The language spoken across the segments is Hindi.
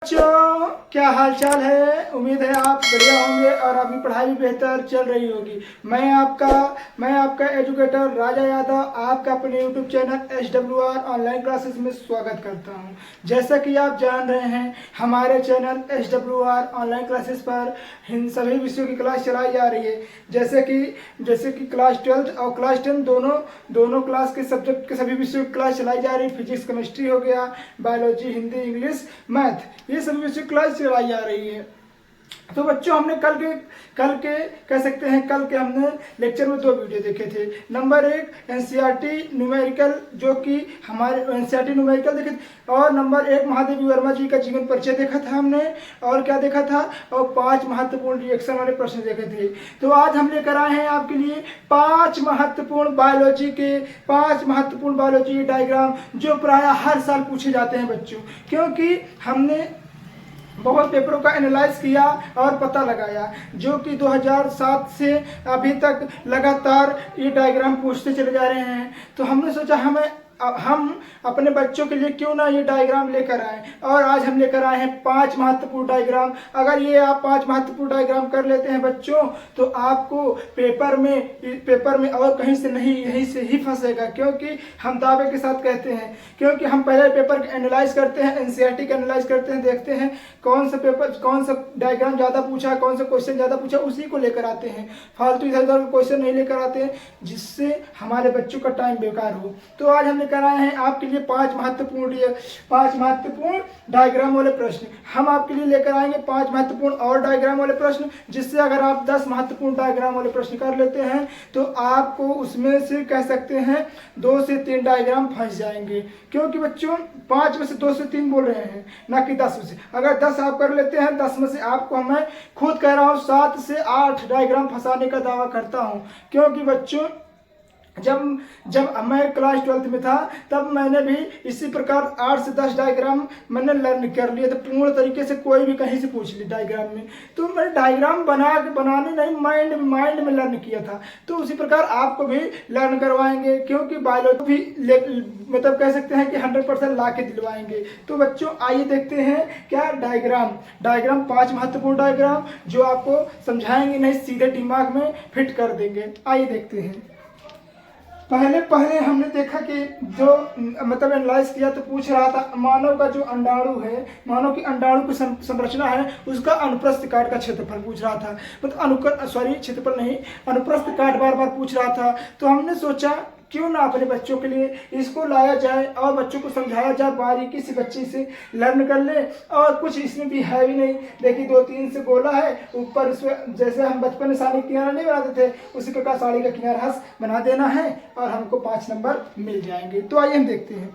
बच्चों, क्या हाल चाल है। उम्मीद है आप बढ़िया होंगे और आपकी पढ़ाई भी बेहतर चल रही होगी। मैं आपका एजुकेटर राजा यादव आपका अपने YouTube channel SWR online classes में स्वागत करता हूं। जैसा कि आप जान रहे हैं, हमारे चैनल SWR ऑनलाइन क्लासेस पर इन सभी विषयों की क्लास चलाई जा रही है। जैसे कि क्लास 12 और क्लास 10 दोनों क्लास के सब्जेक्ट के सभी विषयों की क्लास चलाई जा रही है। फिजिक्स, केमिस्ट्री हो गया, बायोलॉजी, हिंदी, इंग्लिश, मैथ, ये सभी विषय क्लास चलाई जा रही है। तो बच्चों, हमने कल के हमने लेक्चर में 2 वीडियो देखे थे। नंबर 1 एनसीईआरटी न्यूमेरिकल, जो कि हमारे एनसीईआरटी न्यूमेरिकल देखे थे, और नंबर 1 महादेवी वर्मा जी का जीवन परिचय देखा था हमने, और क्या देखा था, और 5 महत्वपूर्ण रिएक्शन वाले प्रश्न देखे थे। तो आज हम लेकर आए हैं आपके लिए 5 महत्वपूर्ण बायोलॉजी डायग्राम, जो प्रायः हर साल पूछे जाते हैं बच्चों, क्योंकि हमने बहुत पेपरों का एनालाइज किया और पता लगाया, जो कि 2007 से अभी तक लगातार ये डायग्राम पूछते चले जा रहे हैं। तो हमने सोचा हम अपने बच्चों के लिए क्यों ना ये डायग्राम लेकर आए, और आज हम लेकर आए हैं 5 महत्वपूर्ण डायग्राम। अगर ये आप 5 महत्वपूर्ण डायग्राम कर लेते हैं बच्चों, तो आपको पेपर में और कहीं से नहीं, यहीं से ही फंसेगा, क्योंकि हम दावे के साथ कहते हैं, क्योंकि हम पहले पेपर एनालाइज करते हैं, एनसीईआरटी का एनालाइज करते हैं, देखते हैं कौन सा डायग्राम ज़्यादा पूछा, कौन सा क्वेश्चन ज़्यादा पूछा, उसी को लेकर आते हैं। फालतू इधर उधर क्वेश्चन नहीं लेकर आते हैं, जिससे हमारे बच्चों का टाइम बेकार हो। तो आज हमने कराए हैं आपके लिए 5 महत्वपूर्ण डायग्राम वाले प्रश्न। हम आपके लिए लेकर आएंगे 5 महत्वपूर्ण और डायग्राम वाले प्रश्न, जिससे अगर आप 10 महत्वपूर्ण डायग्राम वाले प्रश्न कर लेते हैं, तो आपको उसमें से कह सकते हैं 2 से 3 डायग्राम फंस जाएंगे, क्योंकि बच्चों 5 में से 2 से 3 बोल रहे हैं, ना कि 10 में से। अगर 10 आप कर लेते हैं, 10 में से आपको मैं खुद कह रहा हूँ 7 से 8 डायग्राम फंसाने का दावा करता हूँ, क्योंकि बच्चों जब मैं क्लास 12th में था, तब मैंने भी इसी प्रकार 8 से 10 डायग्राम मैंने लर्न कर लिए थे पूर्ण तरीके से। कोई भी कहीं से पूछ ली डायग्राम में, तो मैंने डायग्राम बनाने नहीं, माइंड में लर्न किया था। तो उसी प्रकार आपको भी लर्न करवाएंगे, क्योंकि बायोलॉजी भी मतलब कह सकते हैं कि 100% ला के दिलवाएंगे। तो बच्चों, आइए देखते हैं क्या डायग्राम 5 महत्वपूर्ण डायग्राम, जो आपको समझाएंगे नहीं, सीधे दिमाग में फिट कर देंगे। आइए देखते हैं। पहले हमने देखा कि जो मतलब एनालाइज किया, तो पूछ रहा था मानव का जो अंडाणु है, मानव की अंडाणु की संरचना है, उसका अनुप्रस्थ काट का क्षेत्रफल पूछ रहा था। मतलब क्षेत्रफल नहीं, अनुप्रस्थ काट बार बार पूछ रहा था। तो हमने सोचा क्यों ना अपने बच्चों के लिए इसको लाया जाए और बच्चों को समझाया जाए, बारीकी से बच्चे से लर्न कर ले। और कुछ इसमें भी है भी नहीं, देखिए 2-3 से गोला है, ऊपर उसमें जैसे हम बचपन में साड़ी का किनारा नहीं बनाते थे, उसी प्रकार साड़ी का किनारा हंस बना देना है और हमको 5 नंबर मिल जाएंगे। तो आइए हम देखते हैं।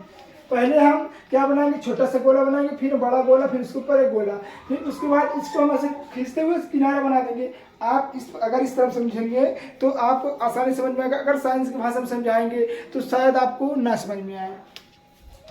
पहले हम क्या बनाएंगे, छोटा सा गोला बनाएंगे, फिर बड़ा गोला, फिर उसके ऊपर एक गोला, फिर उसके बाद इसको हम ऐसे खींचते हुए किनारा बना देंगे। आप अगर इस तरह समझेंगे तो आपको आसानी समझ में आएगा। अगर साइंस की भाषा में समझाएंगे तो शायद आपको ना समझ में आए।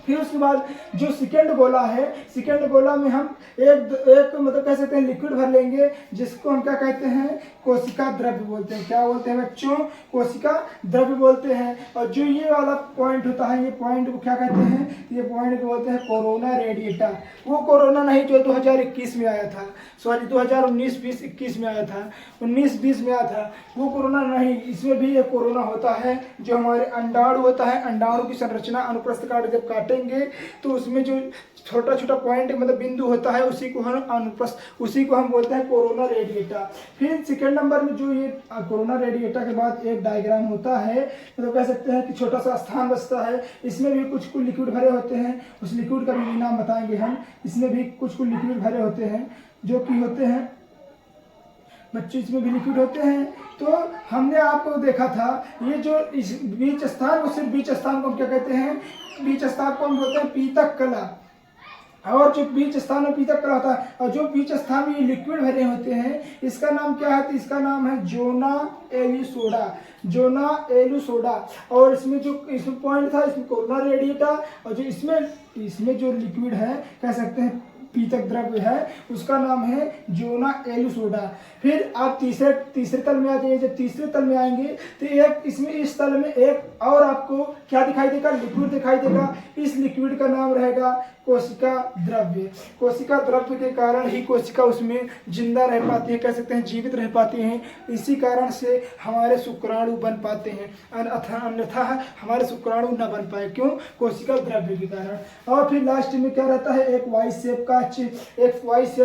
फिर उसके बाद जो सेकेंड गोला है, सेकेंड गोला में हम एक मतलब कह सकते हैं लिक्विड भर लेंगे, जिसको हम क्या कहते हैं, कोशिका द्रव्य बोलते हैं। क्या बोलते हैं बच्चों, कोशिका द्रव्य बोलते हैं। और जो ये वाला पॉइंट होता है, ये पॉइंट को क्या कहते हैं, ये पॉइंट को बोलते हैं कोरोना रेडिएटा। वो कोरोना नहीं जो 2021 में आया था, सॉरी 2019-20-21 में आया था, 19-20 में आया था, वो कोरोना नहीं। इसमें भी एक कोरोना होता है, जो हमारे अंडाणु होता है, अंडाणु की संरचना अनुप्रस्थ काट जब काटेंगे तो उसमें जो छोटा छोटा पॉइंट मतलब बिंदु होता है, उसी को हम बोलते हैं कोरोना रेडिएटा। फिर सेकेंड नंबर में जो ये कोरोना रेडिएटा के बाद एक डायग्राम होता है, मतलब कह सकते हैं कि छोटा सा स्थान बचता है, इसमें भी कुछ लिक्विड भरे होते हैं, उस लिक्विड का भी नाम बताएंगे हम। इसमें भी कुछ लिक्विड भरे होते हैं, जो कि होते हैं बच्चे, इसमें भी लिक्विड होते हैं। तो हमने आपको देखा था, ये जो इस बीच स्थान, उस बीच स्थान को हम क्या कहते हैं, बीच स्थान को हम बोलते हैं पीतक कला। और जो बीच स्थान में पीतक कला होता है, और जो बीच स्थान में ये लिक्विड भरे होते हैं, इसका नाम क्या है, तो इसका नाम है जोना एलुसोडा। और इसमें पॉइंट था, इसमें कोरोना रेडिएटा, और जो इसमें जो लिक्विड है, कह सकते हैं पीतक द्रव्य है उसका नाम है जोना एलु सोडा। फिर आप तीसरे तल में आ जाइए। जब तीसरे तल में आएंगे तो एक इसमें इस तल में एक और आपको क्या दिखाई देगा, लिक्विड दिखाई देगा। इस लिक्विड का नाम रहेगा कोशिका द्रव्य। कोशिका द्रव्य के कारण ही कोशिका उसमें जिंदा रह पाती है, कह सकते हैं जीवित रह पाती हैं। इसी कारण से हमारे शुक्राणु बन पाते हैं, अन्यथा हमारे शुक्राणु न बन पाए। क्यों? कोशिका द्रव्य के कारण। और फिर लास्ट में क्या रहता है, एक वाई शेप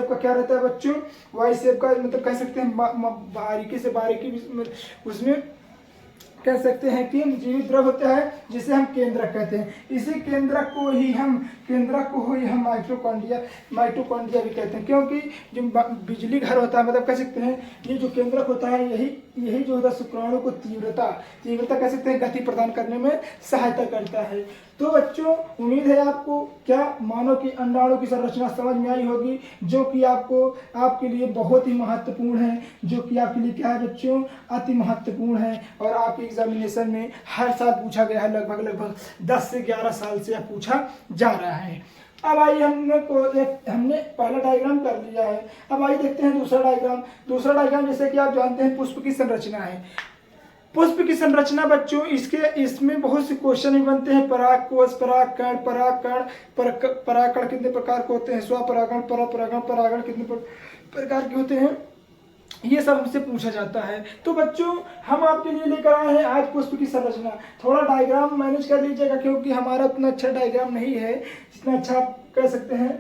का क्या रहता है बच्चों, वाई शेप का मतलब कह सकते हैं बारीकी से बारीकी उसमें कह सकते हैं कि जीवित द्रव होता है जिसे हम केंद्रक कहते हैं। इसी केंद्रक को ही हम माइटोकॉन्ड्रिया भी कहते हैं। क्योंकि जो बिजली घर होता है, मतलब कह सकते हैं ये जो केंद्रक होता है यही जो होता है शुक्राणु को तीव्रता कह सकते हैं गति प्रदान करने में सहायता करता है। तो बच्चों उम्मीद है आपको क्या मानव की अंडाणु की संरचना समझ में आई होगी, जो कि आपके लिए बहुत ही महत्वपूर्ण है, जो कि आपके लिए क्या है बच्चों, अति महत्वपूर्ण है। और आपके एग्जामिनेशन में हर साल पूछा गया है, लगभग 10 से 11 साल से पूछा जा रहा है। अब आइए हमने पहला डायग्राम कर लिया है। अब आइए देखते हैं दूसरा डायग्राम। जैसे कि आप जानते हैं पुष्प की संरचना है। पुष्प की संरचना बच्चों इसमें बहुत से क्वेश्चन भी बनते हैं। परागकोश, परागकण, परागकण कितने प्रकार के होते हैं, स्वपरागण, परागण कितने प्रकार के होते हैं, ये सब हमसे पूछा जाता है। तो बच्चों हम आपके लिए लेकर आए हैं आज पुष्प की संरचना। थोड़ा डायग्राम मैनेज कर लीजिएगा क्योंकि हमारा उतना अच्छा डायग्राम नहीं है जितना अच्छा आप कह सकते हैं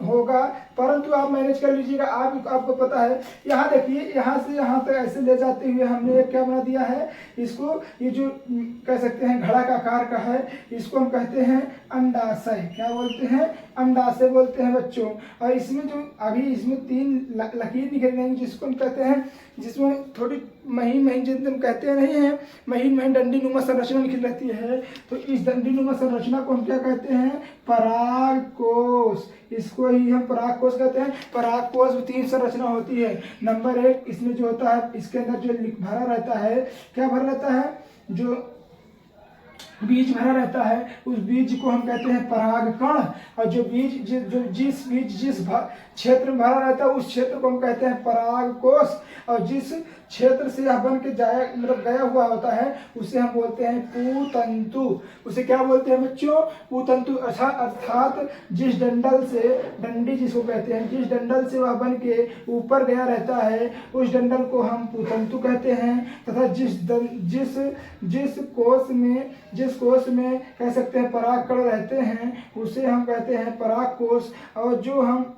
होगा, परंतु आप मैनेज कर लीजिएगा। आपको पता है, यहाँ देखिए, यहाँ से यहाँ तक ऐसे ले जाते हुए हमने एक क्या बना दिया है, इसको ये जो कह सकते हैं घड़ा का आकार का है, इसको हम कहते हैं अंडाशय। क्या बोलते हैं? अंडाशय बोलते हैं बच्चों। और इसमें जो अभी इसमें 3 लकीर निकल रही जिसको हम कहते हैं, जिसमें थोड़ी महीन जिनको हम कहते हैं नहीं है, महीन डंडी नुमा संरचना निकल रहती है। तो इस डंडी नुमा संरचना को हम क्या कहते हैं? परागकोश। इसको ही हम परागकोश कहते हैं। परागकोश में 3 संरचना होती है। नंबर 1, इसमें जो होता है इसके अंदर जो भरा रहता है, क्या भरा रहता है, जो बीज भरा रहता है उस बीज को हम कहते हैं परागकण। और जिस क्षेत्र में भरा रहता है उस क्षेत्र को हम कहते हैं परागकोश। और जिस क्षेत्र से यह बन के गया हुआ होता है उसे हम बोलते हैं पूतंतु। उसे क्या बोलते हैं बच्चों? पूतंतु। अर्थात जिस डंडल से, डंडी जिसको कहते हैं, जिस डंडल से वह बन के ऊपर गया रहता है उस डंडल को हम पूतंतु कहते हैं। तथा जिस कोश में कह सकते हैं परागकण रहते हैं उसे हम कहते हैं परागकोश। और जो हम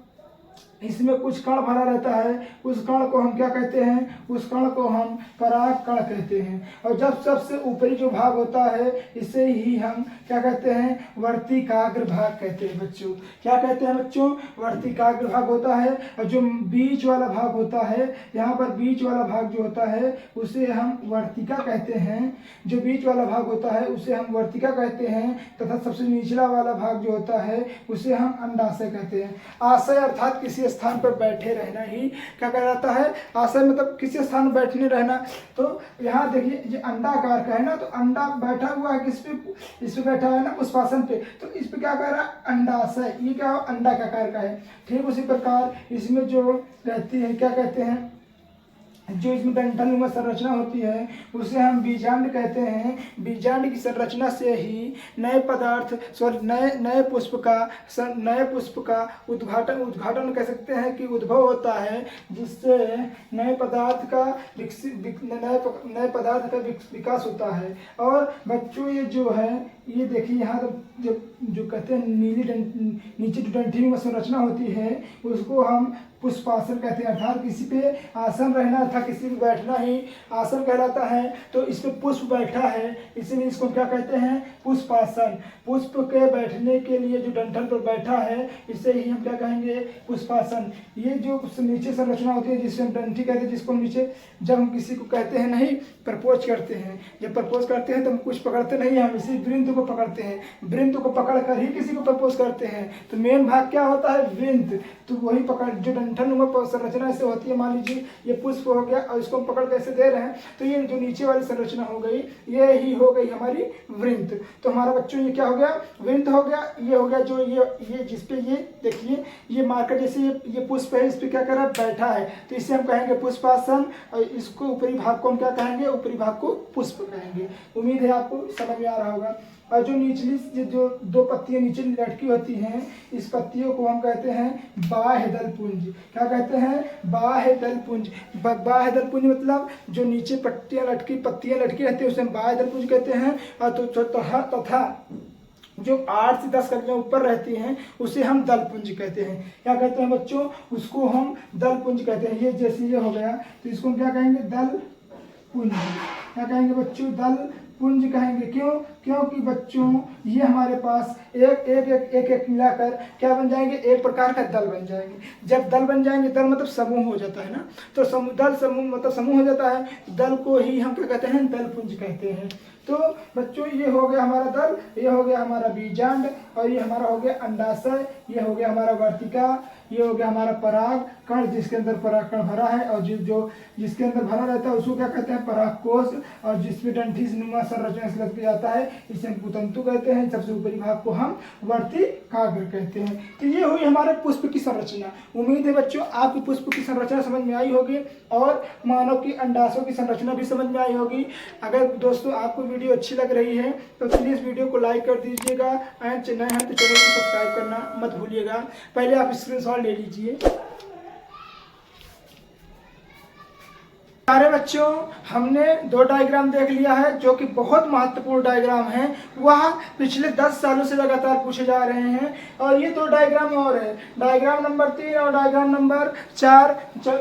इसमें कुछ कण भरा रहता है उस कण को हम क्या कहते हैं? उस कण को हम परागकण कहते हैं। और जब सबसे ऊपरी जो भाग होता है इसे ही हम क्या कहते हैं? वर्तिकाग्र भाग कहते हैं बच्चों। क्या कहते हैं बच्चों? वर्तिकाग्र भाग होता है। और जो बीच वाला भाग होता है, यहाँ पर बीच वाला भाग जो होता है उसे हम वर्तिका कहते हैं। जो बीच वाला भाग होता है उसे हम वर्तिका कहते हैं। तथा सबसे निचला वाला भाग जो होता है उसे हम अंडाशय कहते हैं। आशय अर्थात किसी स्थान पर बैठे रहना ही क्या कहलाता है? आशय मतलब किसी स्थान पर बैठने रहना। तो यहाँ देखिए ये अंडाकार का है ना, तो अंडा बैठा हुआ है किस पे? इस पे बैठा है ना, पुष्पासन पे। तो इस पे क्या कह रहा है? अंडाशय। ये क्या अंडा का आकार का है। ठीक उसी प्रकार इसमें जो रहती है क्या कहते हैं, जो इसमें डंठलनुमा संरचना होती है उसे हम बीजांड कहते हैं। बीजांड की संरचना से ही नए पुष्प का उद्घाटन कह सकते हैं कि उद्भव होता है, जिससे नए पदार्थ का विकास होता है। और बच्चों ये जो है, ये देखिए यहाँ जो कहते हैं नीचे जो डंठलनुमा संरचना होती है उसको हम पुष्पासन कहते हैं। अर्थात किसी पे आसन रहना था, किसी पे बैठना ही आसन कहलाता है। तो इस पे पुष्प बैठा है इसीलिए इसको क्या कहते हैं? पुष्पासन। पुष्प के बैठने के लिए जो डंठल पर बैठा है इसे ही हम क्या कहेंगे? पुष्पासन। ये जो नीचे संरचना होती है जिसे हम डंठी कहते हैं, जिसको हम नीचे जब हम किसी को कहते हैं नहीं प्रपोज करते हैं, जब प्रपोज करते हैं तो हम कुछ पकड़ते नहीं, हम इसी वृंद को पकड़ते हैं, वृंत को पकड़ कर ही किसी को प्रपोज करते हैं। तो मेन भाग क्या होता है, वृंत। तो वही पकड़ जो डंठल संरचना ऐसे होती है, मान लीजिए ये पुष्प हो गया और इसको हम पकड़ कैसे दे रहे हैं, तो ये जो नीचे वाली संरचना हो गई ये ही हो गई हमारी वृंत। तो हमारा बच्चों ये क्या हो गया, वृंत हो गया। ये हो गया जो ये जिसपे ये देखिए ये मार्कर जैसे ये पुष्प है, इस पर क्या कर रहा है, बैठा है, तो इसे हम कहेंगे पुष्पासन। और इसको ऊपरी भाग को हम क्या कहेंगे, ऊपरी भाग को पुष्प कहेंगे। उम्मीद है आपको समझ में आ रहा होगा। और जो निचली जो दो पत्तियां नीचे लटकी होती हैं, इस पत्तियों को हम कहते हैं बाह्य दल पुंज। क्या कहते हैं, बाह्य दल पुंज। बाह्य दल पुंज मतलब जो नीचे पत्तियां लटकी रहती है उसे हम बाह्य दल पुंज कहते हैं। और तो तथा जो 8 से 10 कलियां ऊपर रहती हैं उसे हम दल पुंज कहते हैं। क्या कहते हैं बच्चों, उसको हम दल पुंज कहते हैं। ये जैसे ये हो गया तो इसको हम क्या कहेंगे, दल पुंज। क्या कहेंगे बच्चों, दल पुंज कहेंगे। क्यों, क्योंकि बच्चों ये हमारे पास एक मिलाकर क्या बन जाएंगे, एक प्रकार का दल बन जाएंगे। जब दल बन जाएंगे, दल मतलब समूह हो जाता है ना, तो दल समूह मतलब समूह हो जाता है, दल को ही हम क्या कहते हैं, दल पुंज कहते हैं। तो बच्चों ये हो गया हमारा दल, ये हो गया हमारा बीजांड, और ये हमारा हो गया अंडाशय, ये हो गया हमारा वर्तिका, ये हो गया हमारा पराग कण जिसके अंदर पराग कण भरा है, और जो जिसके अंदर भरा रहता है उसको क्या कहते हैं, परागकोश। और जिसमें डंठी नुमा संरचना से लग जाता है इसे हम पुतंतु कहते हैं। सबसे ऊपरी भाग को हम वर्तिकाग्र कहते हैं। तो ये हुई हमारे पुष्प की संरचना। उम्मीद है बच्चों आपकी पुष्प की संरचना समझ में आई होगी और मानव की अंडाशयों की संरचना भी समझ में आई होगी। अगर दोस्तों आपको वीडियो अच्छी लग रही है तो प्लीज़ वीडियो को लाइक कर दीजिएगा, एंड नए हैं तो चैनल को सब्सक्राइब करना मत भूलिएगा। पहले आप स्क्रीनशॉट ले लीजिए। सारे बच्चों हमने 2 डायग्राम देख लिया है जो कि बहुत महत्वपूर्ण डायग्राम है। वह पिछले 10 सालों से लगातार पूछे जा रहे हैं। और ये 2 डायग्राम और है, डायग्राम नंबर 3 और डायग्राम नंबर 4।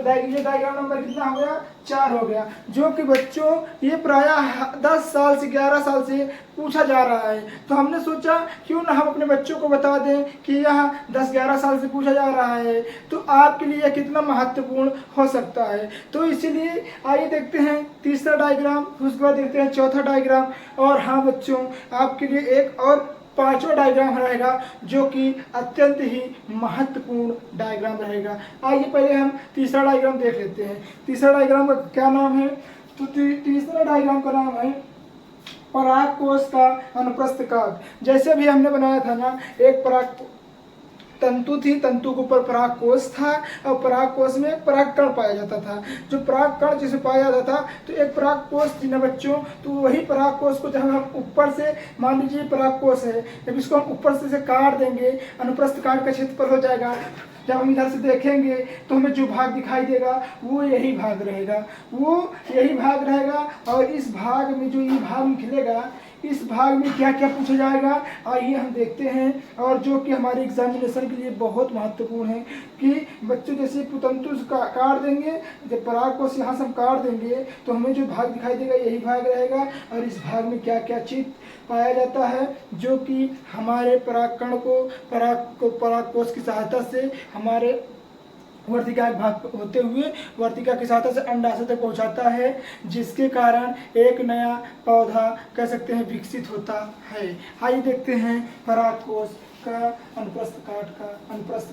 ये डायग्राम नंबर कितना हो गया, 4 हो गया। जो कि बच्चों ये प्रायः 10 साल से 11 साल से पूछा जा रहा है। तो हमने सोचा क्यों ना हम अपने बच्चों को बता दें कि यह 10-11 साल से पूछा जा रहा है, तो आपके लिए कितना महत्वपूर्ण हो सकता है। तो इसीलिए आइए देखते हैं तीसरा डायग्राम, उसके बाद देखते हैं चौथा डायग्राम। और हाँ बच्चों आपके लिए एक और 5वां डायग्राम रहेगा जो कि अत्यंत ही महत्वपूर्ण डायग्राम रहेगा। आइए पहले हम तीसरा डायग्राम देख लेते हैं। तीसरा डायग्राम का क्या नाम है, तो तीसरा डायग्राम का नाम है परागकोश का अनुप्रस्थ काव्य। जैसे भी हमने बनाया था ना, एक पराग तंतु थी, तंतु के ऊपर परागकोश था और परागकोश में एक परागकण पाया जाता था। जो परागकण जिसे पाया जाता था तो एक परागकोश थी ना बच्चों, तो वही परागकोश को जब हम ऊपर से, मान लीजिए परागकोश है, जब इसको हम ऊपर से काट देंगे, अनुप्रस्थ काट का क्षेत्रफल हो जाएगा। जब हम इधर से देखेंगे तो हमें जो भाग दिखाई देगा वो यही भाग रहेगा, वो यही भाग रहेगा। और इस भाग में जो ये भाग निकलेगा, इस भाग में क्या क्या पूछा जाएगा आइए हम देखते हैं। और जो कि हमारे एग्जामिनेशन के लिए बहुत महत्वपूर्ण है कि बच्चों जैसे पुतंतु काट देंगे, जब पराग को यहाँ से हम काट देंगे तो हमें जो भाग दिखाई देगा यही भाग रहेगा। और इस भाग में क्या क्या चीज पाया जाता है जो कि हमारे परागकण को परागकोश की सहायता से हमारे वर्तिका भाग होते हुए वर्तिका की सहायता से अंडाशय तक पहुंचाता है, जिसके कारण एक नया पौधा कह सकते हैं विकसित होता है। आइए देखते हैं परागकोश का अनुप्रस्थ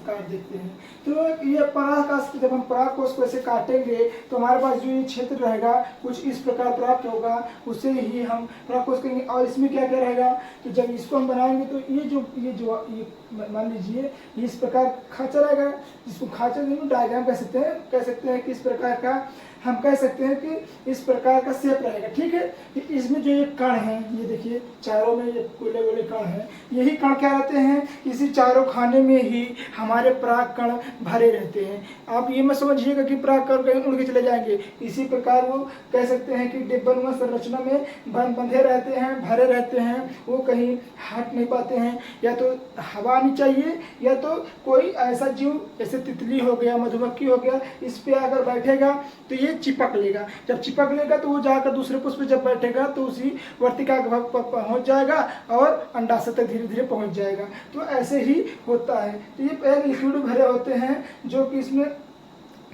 काट देखते हैं। तो ये परागकोश, जब हम परागकोश को ऐसे काटेंगे तो हमारे पास जो ये क्षेत्र रहेगा कुछ इस प्रकार प्राप्त होगा, उसे ही हम परागकोश कहेंगे। और इसमें क्या क्या रहेगा, तो जब इसको हम बनाएंगे तो ये मान लीजिए इस प्रकार खांचा रहेगा, जिसको खांचा डायग्राम कह सकते हैं कि इस प्रकार का हम कह सकते हैं कि इस प्रकार का शेप रहेगा। ठीक है, इसमें जो ये कण है, ये देखिए चारों में ये गोले गोले कण हैं, यही कण क्या रहते हैं, इसी चारों खाने में ही हमारे पराग कण भरे रहते हैं। आप ये मत समझिएगा कि पराग कण कहीं उड़ के चले जाएंगे, इसी प्रकार वो कह सकते हैं कि डिब्बानुमा संरचना में बंधे रहते हैं, भरे रहते हैं, वो कहीं हट नहीं पाते हैं। या तो हवा आनी चाहिए या तो कोई ऐसा जीव जैसे तितली हो गया, मधुमक्खी हो गया, इस पे अगर बैठेगा तो ये चिपक लेगा। जब चिपक लेगा तो वो जाकर दूसरे पुष्प पे जब बैठेगा तो उसी वर्तिका भाग पर पहुंच जाएगा और अंडाशय तक धीरे धीरे पहुंच जाएगा। तो ऐसे ही होता है। तो ये एक लिक्विड भरे होते हैं जो कि इसमें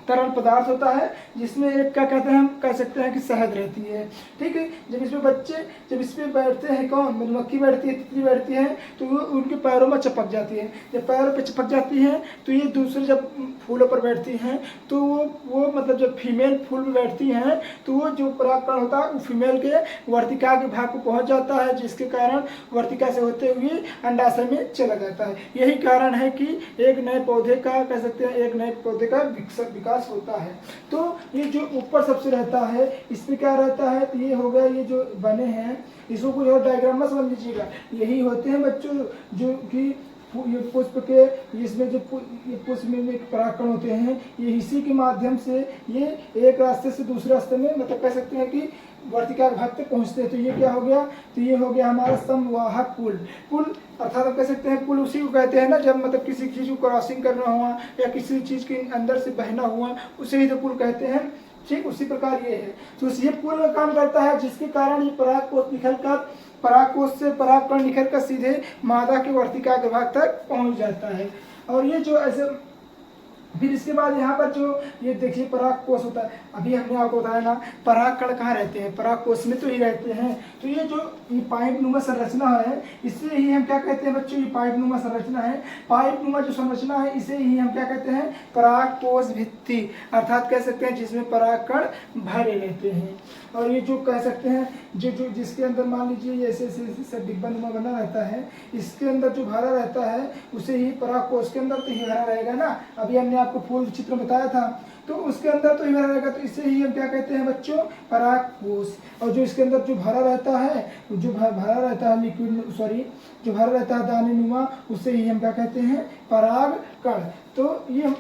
तरल पदार्थ होता है जिसमें एक क्या कहते हैं, हम कह सकते हैं कि शहद रहती है। ठीक है, जब इसमें बैठते हैं, कौन, मधुमक्खी बैठती है, तितली बैठती है, तो वो उनके पैरों में चिपक जाती है। जब पैरों पे चिपक जाती है तो ये दूसरे जब फूलों पर बैठती हैं तो वो मतलब जब फीमेल फूल में बैठती हैं तो वो जो परागकण होता है वो फीमेल के वर्तिका के भाग को पहुंच जाता है, जिसके कारण वर्तिका से होते हुए अंडाशय में चला जाता है। यही कारण है कि एक नए पौधे का, कह सकते हैं, एक नए पौधे का विकास होता है। तो ये जो ऊपर सबसे रहता है इसमें क्या रहता है, तो ये हो गया, ये जो बने हैं इसको कुछ और डायग्राम में समझ लीजिएगा। यही होते हैं बच्चों जो कि ये पुष्प के, इसमें जो ये पुष्प में एक परागकण होते हैं, ये इसी के माध्यम से ये एक रास्ते से दूसरे रास्ते में, मतलब कह सकते हैं कि वर्तिका भाग तक पहुंचते हैं। तो ये क्या हो गया, तो ये हो गया हमारा संवाहक पुल अर्थात आप कह सकते हैं पुल उसी को कहते हैं ना, जब मतलब किसी चीज़ को क्रॉसिंग करना हुआ या किसी चीज़ के अंदर से बहना हुआ उसे ही तो पुल कहते हैं। ठीक उसी प्रकार ये है, तो ये पुल का काम करता है, जिसके कारण ये परागकोश निकलकर, परागकोश से परागकण निकलकर सीधे मादा के वर्तिका के भाग तक पहुंच जाता है। और ये जो ऐसे फिर इसके बाद यहाँ पर जो ये देखिए परागकोश होता है, अभी हमने आपको बताया ना परागकण कहाँ रहते हैं, परागकोश में तो ही रहते हैं। तो ये जो ये पाइप नुमा संरचना है, इससे ही हम क्या कहते हैं बच्चों, ये पाइप नुमा संरचना है। पाइप नुमा जो संरचना है इसे ही हम क्या कहते हैं, परागकोश भित्ति अर्थात कह सकते हैं, जिसमें परागकण भरे रहते हैं। और ये जो कह सकते हैं जो जिसके अंदर मान लीजिए ऐसे डिब्बा नुमा बना रहता है, इसके अंदर जो भरा रहता है उसे ही परागकोश के अंदर तो ही भरा रहेगा ना। अभी हमने आपको फूल चित्र बताया था, तो उसके अंदर तो ही भरा रहेगा, तो इसे ही हम क्या कहते हैं बच्चों, परागकोश। और जो इसके अंदर जो भरा रहता है, जो भरा रहता है जो भरा रहता है दाने नुमा, उसे ही हम क्या कहते हैं, परागकण। तो ये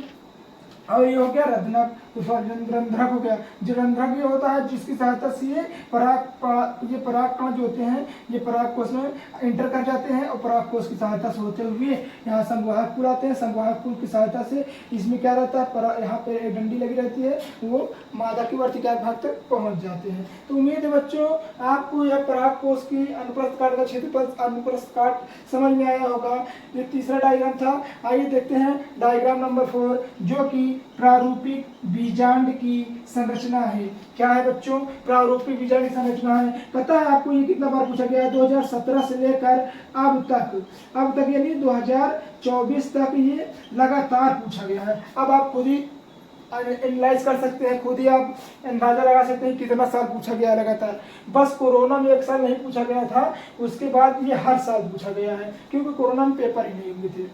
और ये हो गया रंध्रक, रंध्रक हो गया। जो रंध्रक ये होता है जिसकी सहायता से ये परागकण जो होते हैं ये परागकोश में इंटर कर जाते हैं और परागकोश की सहायता से होते हुए यहाँ संवाहक पुल आते हैं। संवाहक पुल की सहायता से इसमें क्या रहता है, यहाँ पे एक डंडी लगी रहती है, वो मादा की वर्तिका भाग तक पहुँच जाते हैं। तो उम्मीद है बच्चों आपको यह परागकोश की अनुप्रस्थ काट का क्षेत्रफल, अनुप्रस्थ काट समझ में आया होगा। ये तीसरा डायग्राम था। आइए देखते हैं डायग्राम नंबर 4, जो कि प्रारूपिक बीजांड की संरचना है। क्या है बच्चों, प्रारूपिक बीजांड की संरचना है। पता है आपको ये कितना बार पूछा गया है, 2017 से लेकर अब तक यानी 2024 तक ये लगातार पूछा गया है। अब आप खुद ही एनालाइज कर सकते हैं, खुद ही आप अंदाजा लगा सकते हैं कितना साल पूछा गया है लगातार। बस कोरोना में 1 साल नहीं पूछा गया था, उसके बाद ये हर साल पूछा गया है, क्योंकि कोरोना में पेपर ही नहीं हुए थे।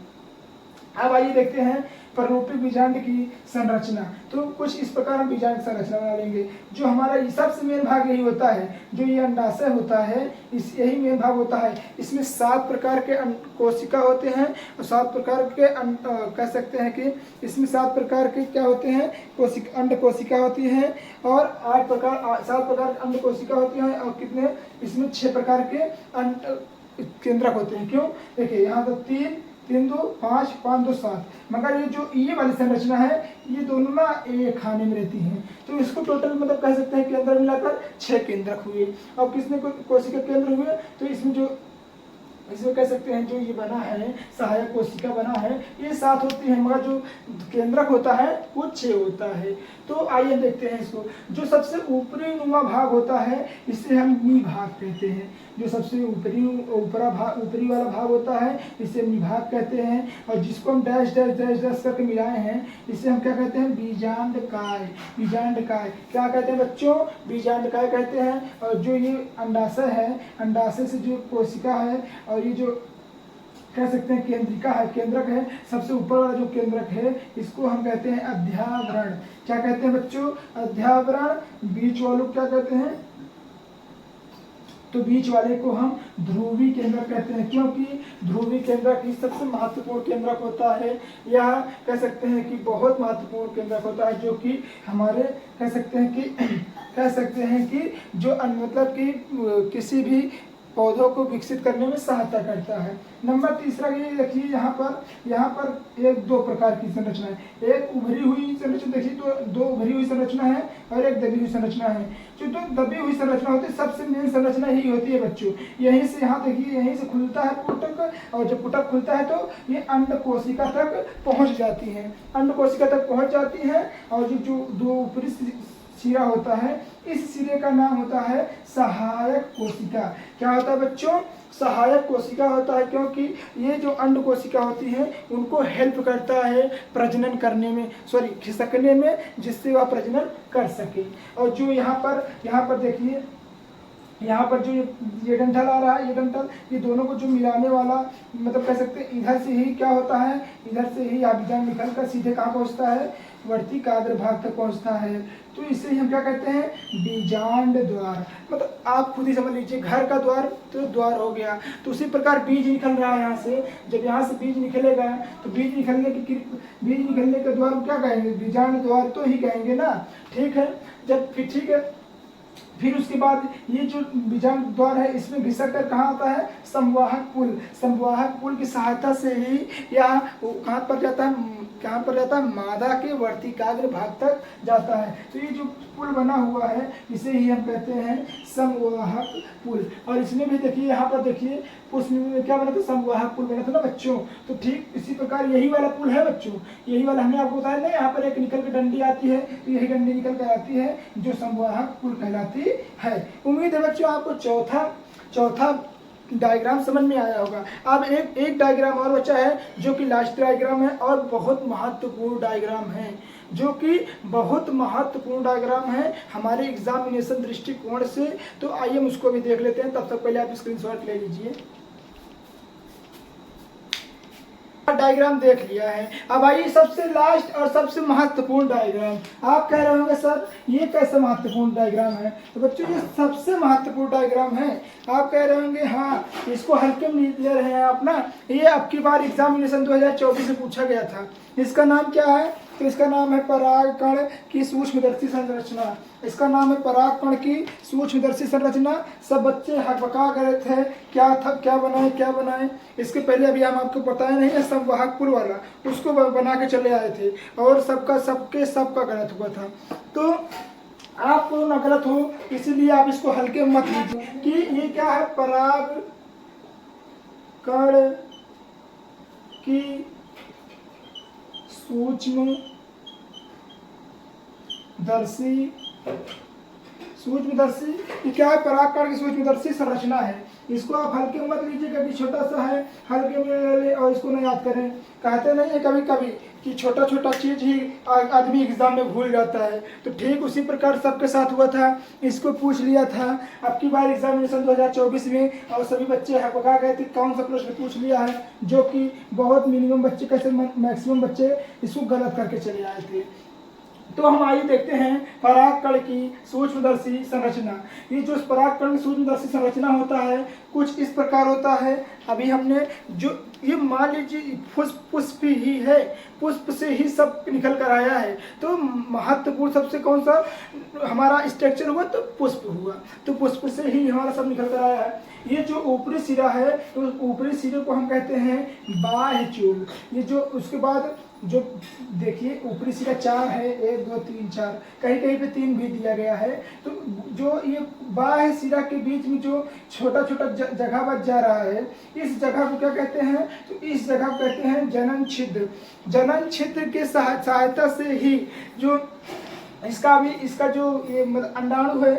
अब आइए देखते हैं प्रारूपिक बीजांड की संरचना। तो कुछ इस प्रकार हम बीजांड की संरचना बना लेंगे। जो हमारा सबसे मेन भाग यही होता है, जो ये अंडाशय होता है, यही मेन भाग होता है। इसमें 7 प्रकार के कोशिका होते हैं और 7 प्रकार के कह सकते हैं कि इसमें 7 प्रकार के क्या होते हैं, अंड कोशिका होती है और 7 प्रकार अंड कोशिका होती हैं और कितने इसमें 6 प्रकार के केंद्रक होते हैं। क्यों, देखिए यहाँ तो 3 2 5 5 2 7, मगर ये वाली संरचना है ये दोनों ना एक खाने में रहती हैं। तो इसको टोटल मतलब कह सकते हैं केंद्र मिलाकर 6 केंद्रक हुए। और किसने कोशिका केंद्र हुए, तो इसमें कह सकते हैं जो ये बना है सहायक कोशिका बना है, ये 7 होती है, मगर जो केंद्रक होता है वो 6 होता है। तो आइए देखते हैं इसको। जो सबसे ऊपरी नुमा भाग होता है इसे हम निभाग कहते हैं। जो सबसे ऊपरी वाला भाग होता है इसे निभाग कहते हैं। और जिसको हम डैश डैश डैश डैश करके मिलाए हैं इसे हम क्या कहते हैं, बीजांडकाय। बीजांडकाय क्या कहते हैं बच्चों, बीजांडकाय कहते हैं। और जो ये अंडाशय है, अंडाशय से जो कोशिका है और ये जो कह सकते हैं केंद्रक है, सबसे ऊपर वाला जो केंद्रक है इसको हम कहते हैं अध्यावरण। क्या कहते हैं बच्चों, अध्यावरण। बीच वालों क्या कहते हैं, तो बीच वाले को हम ध्रुवी केंद्रक कहते हैं, क्योंकि ध्रुवी केंद्रक ही सबसे महत्वपूर्ण केंद्रक होता है। यह कह सकते हैं कि बहुत महत्वपूर्ण केंद्रक होता है, जो कि हमारे कह सकते हैं कि जो मतलब कि किसी भी पौधों को विकसित करने में सहायता करता है। नंबर तीसरा ये देखिए, यहाँ पर एक दो प्रकार की संरचना है। एक उभरी हुई संरचना देखिए, तो दो उभरी हुई संरचना है और एक दबी हुई संरचना है। जो दो दबी हुई संरचना होती है, सबसे मेन संरचना यही होती है बच्चों। यहीं से, यहाँ देखिए, यहीं से खुलता है पुटक, और जब पुटक खुलता है तो ये अंड कोशिका तक पहुँच जाती है, अंड कोशिका तक पहुँच जाती है। और जो दो ऊपरी सिरा होता है, इस सिरे का नाम होता है सहायक कोशिका। क्या होता है बच्चों? सहायक कोशिका होता है, क्योंकि ये जो अंड कोशिका होती है उनको हेल्प करता है प्रजनन करने में, खिसकने में, जिससे वह प्रजनन कर सके। और जो यहाँ पर देखिए, यहाँ पर जो ये डंठल आ रहा है, ये डंठल, ये दोनों को जो मिलाने वाला, मतलब कह सकते हैं इधर से ही क्या होता है, इधर से ही बीजांड निकल कर सीधे कहाँ पहुँचता है? वर्तिकाग्र भाग तक पहुँचता है। तो इसे हम क्या कहते हैं? बीजांड द्वार। मतलब आप खुद ही समझ लीजिए, घर का द्वार तो द्वार हो गया, तो उसी प्रकार बीज निकल रहा है यहाँ से। जब यहाँ से बीज निकलेगा तो बीज निकलने के द्वार क्या कहेंगे? बीजांड द्वार तो ही कहेंगे ना। ठीक है, ठीक है, फिर उसके बाद ये जो बीजांड द्वार है, इसमें घिसक कर कहाँ आता है? संवाहक पुल की सहायता से ही यह कहाँ पर जाता है? मादा के वर्तिकाग्र भाग तक जाता है। तो ये जो पुल बना हुआ है, इसे ही हम कहते हैं संवाहक पुल। और इसमें भी देखिए, यहाँ पर देखिए, उसमें क्या बना था? संवाहक पुल बना था ना बच्चों। तो ठीक इसी प्रकार यही वाला पुल है बच्चों, यही वाला हमने आपको बताया ना, यहाँ पर एक निकल के डंडी आती है, तो यही डंडी निकल कर आती है जो संवाहक पुल कहलाती है। उम्मीद है बच्चों आपको चौथा डायग्राम समझ में आया होगा। अब एक डायग्राम और बचा है, जो कि लास्ट डायग्राम है और बहुत महत्वपूर्ण डायग्राम है, जो कि बहुत महत्वपूर्ण डायग्राम है हमारे एग्जामिनेशन दृष्टिकोण से। तो आइए हम उसको भी देख लेते हैं। तब तक पहले आप स्क्रीनशॉट ले लीजिए। डायग्राम देख लिया है, अब आइए सबसे लास्ट और सबसे महत्वपूर्ण डायग्राम। आप कह रहे होंगे सर ये कैसे महत्वपूर्ण डायग्राम है? तो बच्चों ये सबसे महत्वपूर्ण डायग्राम है। आप कह रहे होंगे हाँ, इसको हल्के में ले रहे हैं आप ना, ये अब की बार एग्जामिनेशन 2024 में पूछा गया था। इसका नाम क्या है? तो इसका नाम है परागकण की सूक्ष्मदर्शी संरचना। इसका नाम है परागकण की सूक्ष्मदर्शी संरचना। सब बच्चे हकबका गए थे क्या बनाए। इसके पहले अभी हम आपको बताया नहीं है, संवाहक पुल वाला, उसको बना के चले आए थे और सबका गलत हुआ था। तो आपको ना गलत हो, इसीलिए आप इसको हल्के मत लीजिए कि ये क्या है? परागकण की सूक्ष्मदर्शी क्या है? परागकण की सूक्ष्मदर्शी संरचना है। इसको आप हल्के मत लीजिएगा कि छोटा सा है, हल्के में ले और इसको न याद करें। कहते नहीं है कभी कभी कि छोटा छोटा चीज ही आदमी एग्जाम में भूल जाता है, तो ठीक उसी प्रकार सबके साथ हुआ था। इसको पूछ लिया था अब की बार एग्जामिनेशन 2024 में, और सभी बच्चे हकबका गए थे कौन सा प्रश्न पूछ लिया है, जो कि बहुत मिनिमम बच्चे, कैसे मैक्सिमम बच्चे इसको गलत करके चले आए थे। तो हम आइए देखते हैं परागकण की सूक्ष्मदर्शी संरचना। ये जो परागकण की सूक्ष्मदर्शी संरचना होता है कुछ इस प्रकार होता है। अभी हमने जो ये मान लीजिए पुष्प ही है, पुष्प से ही सब निकल कर आया है। तो महत्वपूर्ण सबसे कौन सा हमारा स्ट्रक्चर हुआ? तो पुष्प हुआ, तो पुष्प से ही हमारा सब निकल कर आया है। ये जो ऊपरी सिरा है, तो ऊपरी सिरे को हम कहते हैं बाह्य चूल। ये जो उसके बाद जो देखिए ऊपरी सिरा 4 है, 1 2 3 4, कहीं कहीं पे 3 भी दिया गया है। तो जो ये बाह्य सिरा के बीच में जो छोटा छोटा जगह बच जा रहा है, इस जगह को क्या कहते हैं? तो इस जगह को कहते हैं जनन छिद्र। जनन छिद्र के सहायता से ही जो इसका जो ये अंडाणु है,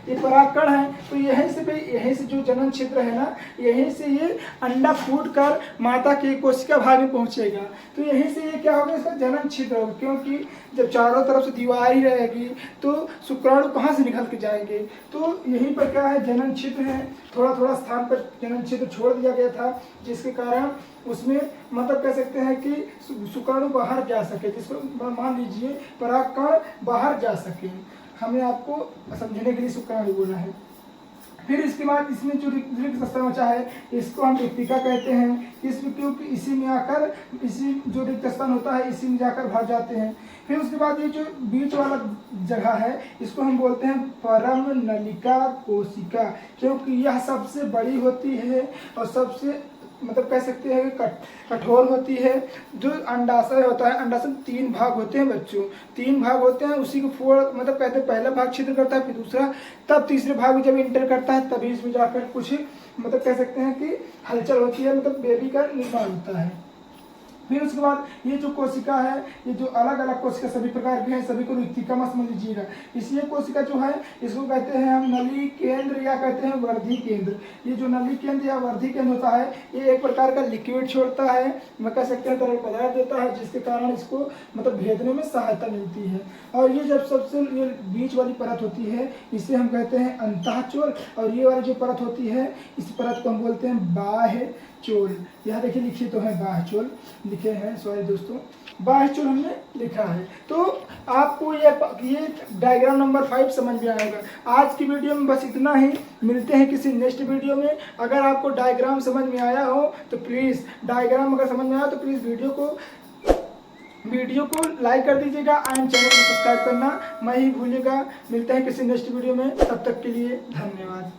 ये परागकण है, तो यहीं से जो जनन छिद्र है ना, यहीं से ये अंडा फूट कर माता के कोशिका भाग में पहुंचेगा। तो यहीं से ये क्या होगा? इसका जनन छिद्र होगा, क्योंकि जब चारों तरफ से दीवार ही रहेगी तो शुक्राणु कहाँ से निकल के जाएंगे? तो यहीं पर क्या है? जनन छिद्र है। थोड़ा थोड़ा स्थान पर जनन छिद्र छोड़ दिया गया था, जिसके कारण उसमें मतलब कह सकते हैं कि शुक्राणु बाहर जा सके, जिसको मान लीजिए परागकण बाहर जा सके। हमें आपको समझने के लिए शुक्राणु बोला है। फिर इसके बाद इसमें जो रिक्त स्थान बचा है इसको हम रिक्तिका कहते हैं, इसमें क्योंकि इसी में आकर इसी जो रिक्त स्थान होता है इसी में जाकर भर जाते हैं। फिर उसके बाद ये जो बीच वाला जगह है इसको हम बोलते हैं परम नलिका कोशिका, क्योंकि यह सबसे बड़ी होती है और सबसे मतलब कह सकते हैं कि कठोर होती है। जो अंडाशय होता है, अंडाशय 3 भाग होते हैं बच्चों, 3 भाग होते हैं, उसी को फोड़ मतलब कहते हैं पहला भाग छिद्र करता है, फिर दूसरा, तब तीसरे भाग में जब इंटर करता है तभी इसमें जाकर कुछ मतलब कह सकते हैं कि हलचल होती है, मतलब बेबी का निर्माण होता है। फिर उसके बाद ये जो कोशिका है, ये जो अलग अलग कोशिका सभी प्रकार के हैं, सभी को रिक्तिका मत समझ लीजिएगा। इसलिए कोशिका जो है इसको कहते हैं हम नली केंद्र या कहते हैं वर्धी केंद्र। ये जो नली केंद्र या वर्धी केंद्र होता है ये एक प्रकार का लिक्विड छोड़ता है, मैं कह सकते हैं तरल पदार्थ देता है, जिसके कारण इसको मतलब भेदने में सहायता मिलती है। और ये जब सबसे ये बीच वाली परत होती है इसे हम कहते हैं अंतःचोल, और ये वाली जो परत होती है इस परत को हम बोलते हैं बाह्य चोल। यहाँ देखिए लिखिए तो है बाह्य चोल लिखे हैं, सॉरी दोस्तों, बाह्य चोल हमने लिखा है। तो आपको ये डायग्राम नंबर 5 समझ में आएगा। आज की वीडियो में बस इतना ही, मिलते हैं किसी नेक्स्ट वीडियो में। अगर आपको डायग्राम समझ में आया हो तो प्लीज़ डायग्राम अगर समझ में आया तो प्लीज़ वीडियो को लाइक कर दीजिएगा एंड चैनल को सब्सक्राइब करना मत ही भूलिएगा। मिलते हैं किसी नेक्स्ट वीडियो में, तब तक के लिए धन्यवाद।